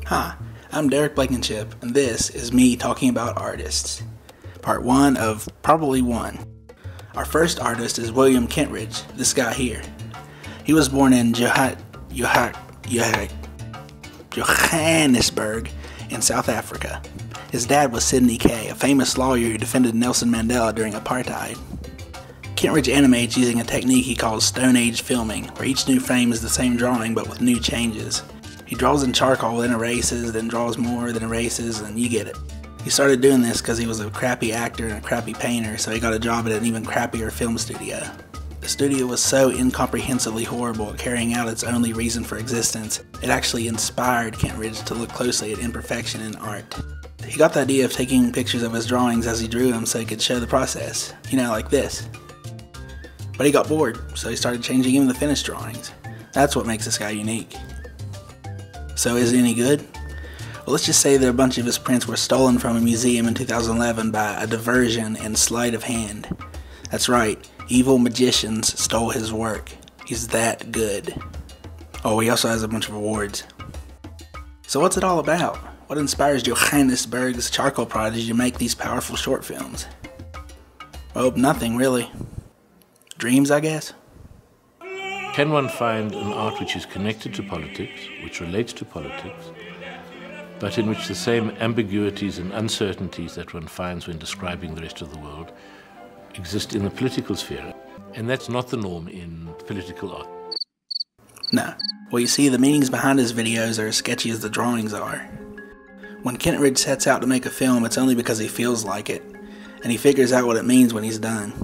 Hi, I'm Derek Blankenship, and this is me talking about artists. Part 1 of probably 1. Our first artist is William Kentridge, this guy here. He was born in Johannesburg in South Africa. His dad was Sidney Kay, a famous lawyer who defended Nelson Mandela during apartheid. Kentridge animates using a technique he calls Stone Age filming, where each new frame is the same drawing but with new changes. He draws in charcoal, then erases, then draws more, then erases, and you get it. He started doing this because he was a crappy actor and a crappy painter, so he got a job at an even crappier film studio. The studio was so incomprehensibly horrible at carrying out its only reason for existence, it actually inspired Kentridge to look closely at imperfection in art. He got the idea of taking pictures of his drawings as he drew them so he could show the process, like this. But he got bored, so he started changing even the finished drawings. That's what makes this guy unique. So is it any good? Well, let's just say that a bunch of his prints were stolen from a museum in 2011 by a diversion and sleight of hand. That's right, evil magicians stole his work. He's that good. Oh, he also has a bunch of awards. So what's it all about? What inspires Johannesburg's charcoal prodigy to make these powerful short films? Well, nothing really. Dreams, I guess? Can one find an art which is connected to politics, which relates to politics, but in which the same ambiguities and uncertainties that one finds when describing the rest of the world exist in the political sphere? And that's not the norm in political art. No. Well, you see, the meanings behind his videos are as sketchy as the drawings are. When Kentridge sets out to make a film, it's only because he feels like it, and he figures out what it means when he's done.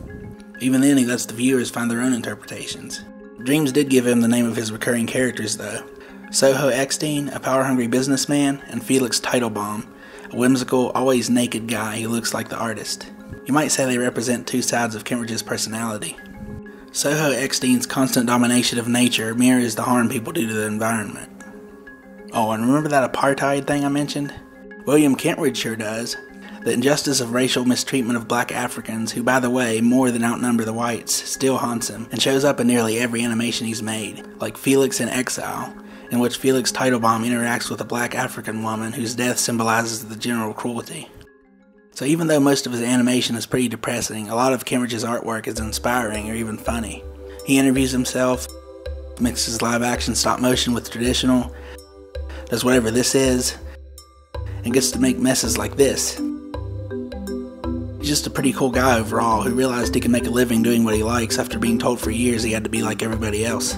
Even then, he lets the viewers find their own interpretations. Dreams did give him the name of his recurring characters, though. Soho Eckstein, a power-hungry businessman, and Felix Teitelbaum, a whimsical, always naked guy who looks like the artist. You might say they represent two sides of Kentridge's personality. Soho Eckstein's constant domination of nature mirrors the harm people do to the environment. Oh, and remember that apartheid thing I mentioned? William Kentridge sure does. The injustice of racial mistreatment of black Africans, who by the way more than outnumber the whites, still haunts him and shows up in nearly every animation he's made, like Felix in Exile, in which Felix Teitelbaum interacts with a black African woman whose death symbolizes the general cruelty. So even though most of his animation is pretty depressing, a lot of Kentridge's artwork is inspiring or even funny. He interviews himself, mixes live action stop motion with traditional, does whatever this is, and gets to make messes like this. He's just a pretty cool guy overall who realized he could make a living doing what he likes after being told for years he had to be like everybody else.